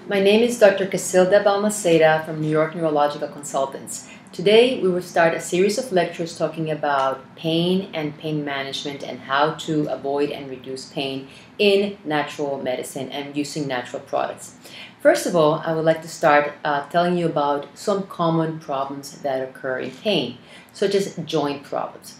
My name is Dr. Casilda Balmaceda from New York Neurological Consultants. Today we will start a series of lectures talking about pain and pain management and how to avoid and reduce pain in natural medicine and using natural products. First of all, I would like to start telling you about some common problems that occur in pain, such as joint problems.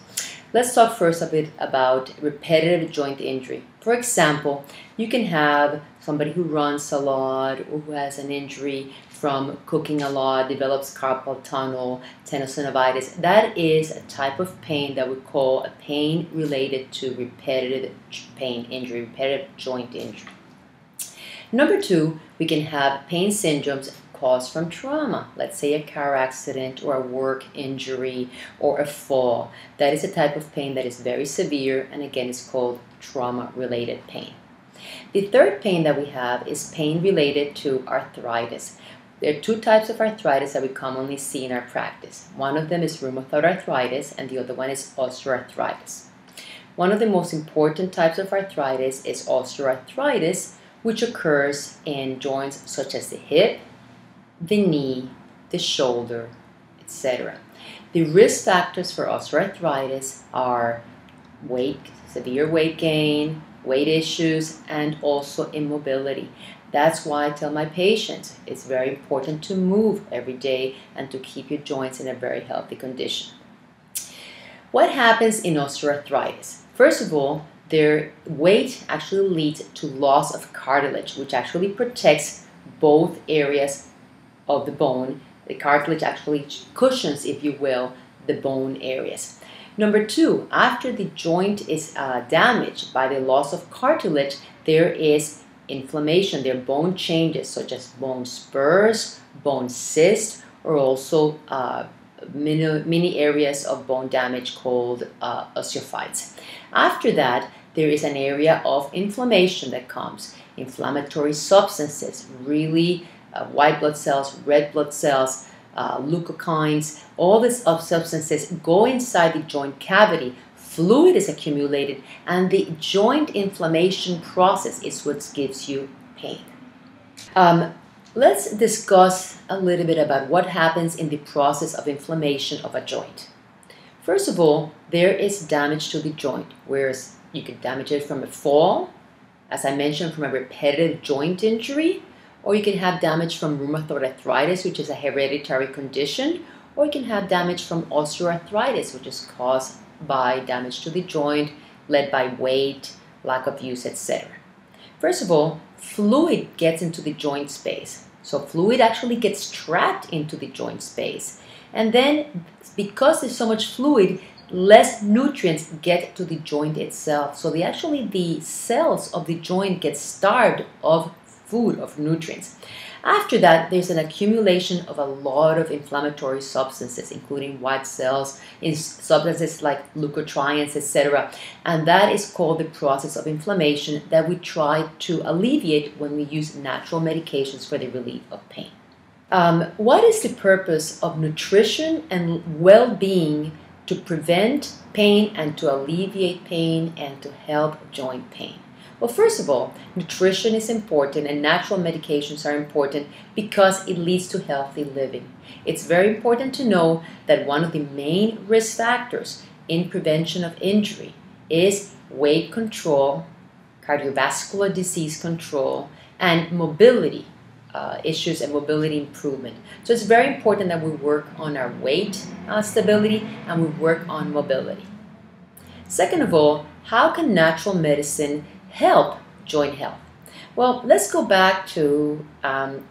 Let's talk first a bit about repetitive joint injury. For example, you can have somebody who runs a lot or who has an injury from cooking a lot, develops carpal tunnel, tenosynovitis. That is a type of pain that we call a pain related to repetitive pain injury, repetitive joint injury. Number two, we can have pain syndromes caused from trauma. Let's say a car accident or a work injury or a fall. That is a type of pain that is very severe and again is called trauma-related pain. The third pain that we have is pain related to arthritis. There are two types of arthritis that we commonly see in our practice. One of them is rheumatoid arthritis and the other one is osteoarthritis. One of the most important types of arthritis is osteoarthritis, which occurs in joints such as the hip, the knee, the shoulder, etc. The risk factors for osteoarthritis are weight, severe weight gain, weight issues, and also immobility. That's why I tell my patients it's very important to move every day and to keep your joints in a very healthy condition. What happens in osteoarthritis? First of all, their weight actually leads to loss of cartilage, which actually protects both areas of the bone. The cartilage actually cushions, if you will, the bone areas. Number two, after the joint is damaged by the loss of cartilage, there is inflammation. There are bone changes such as bone spurs, bone cysts, or also mini areas of bone damage called osteophytes. After that, there is an area of inflammation that comes. Inflammatory substances, really white blood cells, red blood cells, leukocynes, all these substances go inside the joint cavity. Fluid is accumulated, and the joint inflammation process is what gives you pain. Let's discuss a little bit about what happens in the process of inflammation of a joint. First of all, there is damage to the joint, whereas you can damage it from a fall, as I mentioned, from a repetitive joint injury, or you can have damage from rheumatoid arthritis, which is a hereditary condition, or you can have damage from osteoarthritis, which is caused by damage to the joint, led by weight, lack of use, etc. First of all, fluid gets into the joint space. So fluid actually gets trapped into the joint space. And then, because there's so much fluid, less nutrients get to the joint itself. So the cells of the joint get starved of food, of nutrients. After that, there's an accumulation of a lot of inflammatory substances, including white cells, substances like leukotrienes, etc. And that is called the process of inflammation that we try to alleviate when we use natural medications for the relief of pain. What is the purpose of nutrition and well-being to prevent pain and to alleviate pain and to help joint pain? Well, first of all, nutrition is important and natural medications are important because it leads to healthy living. It's very important to know that one of the main risk factors in prevention of injury is weight control, cardiovascular disease control, and mobility issues and mobility improvement. So it's very important that we work on our weight stability and we work on mobility. Second of all, how can natural medicine help joint health? Well, let's go back to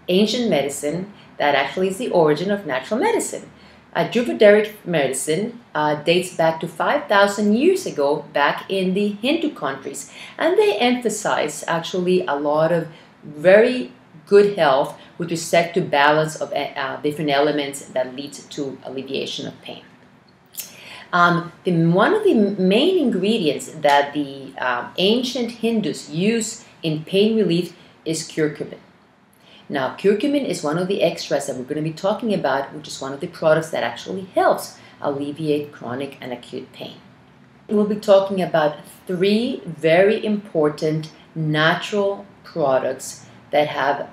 ancient medicine. That actually is the origin of natural medicine. Ayurvedic medicine dates back to 5,000 years ago, back in the Hindu countries, and they emphasize actually a lot of very good health with respect to balance of different elements that leads to alleviation of pain. One of the main ingredients that the ancient Hindus use in pain relief is curcumin. Now, curcumin is one of the extras that we're going to be talking about, which is one of the products that actually helps alleviate chronic and acute pain. We'll be talking about three very important natural products that have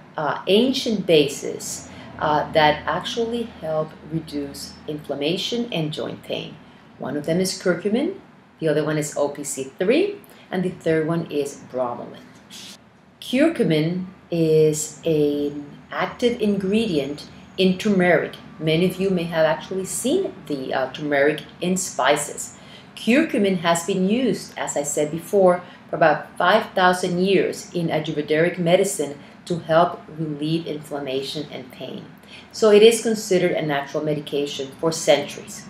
ancient bases that actually help reduce inflammation and joint pain. One of them is curcumin, the other one is OPC3, and the third one is bromelain. Curcumin is an active ingredient in turmeric. Many of you may have actually seen the turmeric in spices. Curcumin has been used, as I said before, for about 5,000 years in Ayurvedic medicine to help relieve inflammation and pain. So it is considered a natural medication for centuries.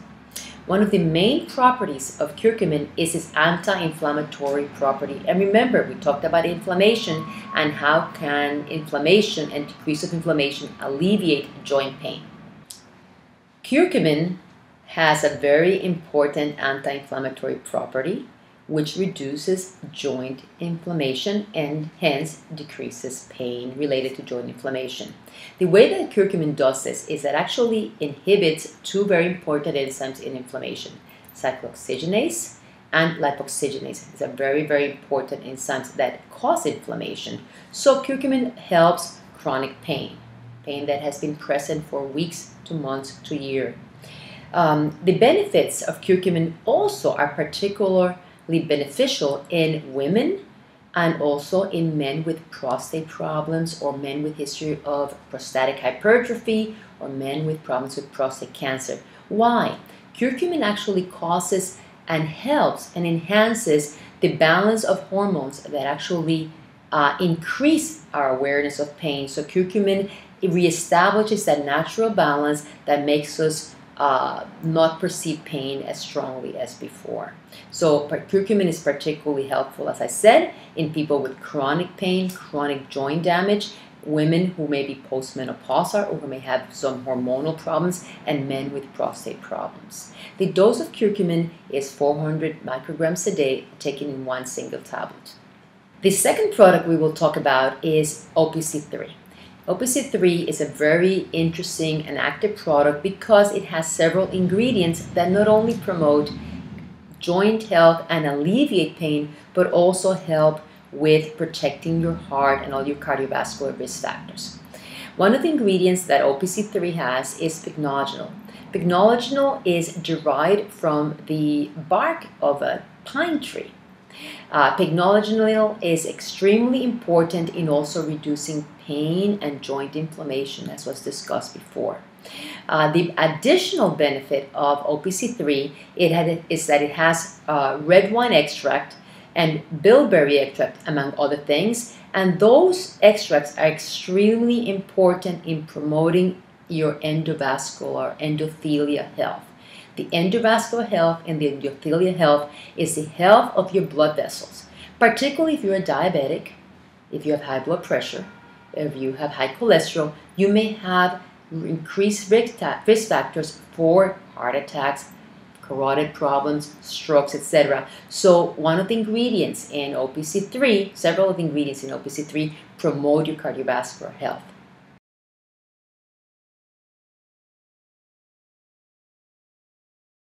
One of the main properties of curcumin is its anti-inflammatory property. And remember, we talked about inflammation and how can inflammation and decrease of inflammation alleviate joint pain. Curcumin has a very important anti-inflammatory property which reduces joint inflammation and hence decreases pain related to joint inflammation. The way that curcumin does this is that it actually inhibits two very important enzymes in inflammation, cyclooxygenase and lipoxygenase. These are very, very important enzymes that cause inflammation. So curcumin helps chronic pain that has been present for weeks to months to years. The benefits of curcumin also are particularly beneficial in women and also in men with prostate problems or men with history of prostatic hypertrophy or men with problems with prostate cancer. Why? Curcumin actually causes and helps and enhances the balance of hormones that actually increase our awareness of pain. So curcumin reestablishes that natural balance that makes us not perceive pain as strongly as before. So curcumin is particularly helpful, as I said, in people with chronic pain, chronic joint damage, women who may be postmenopausal or who may have some hormonal problems, and men with prostate problems. The dose of curcumin is 400 micrograms a day, taken in one single tablet. The second product we will talk about is OPC3. OPC3 is a very interesting and active product because it has several ingredients that not only promote joint health and alleviate pain, but also help with protecting your heart and all your cardiovascular risk factors. One of the ingredients that OPC3 has is pycnogenol. Pycnogenol is derived from the bark of a pine tree. Pycnogenol is extremely important in also reducing pain and joint inflammation, as was discussed before. The additional benefit of OPC3 is that it has red wine extract and bilberry extract, among other things, and those extracts are extremely important in promoting your endothelial health. The endovascular health and the endothelial health is the health of your blood vessels, particularly if you're a diabetic, if you have high blood pressure, if you have high cholesterol, you may have increased risk factors for heart attacks, carotid problems, strokes, etc. So one of the ingredients in OPC3, several of the ingredients in OPC3 promote your cardiovascular health.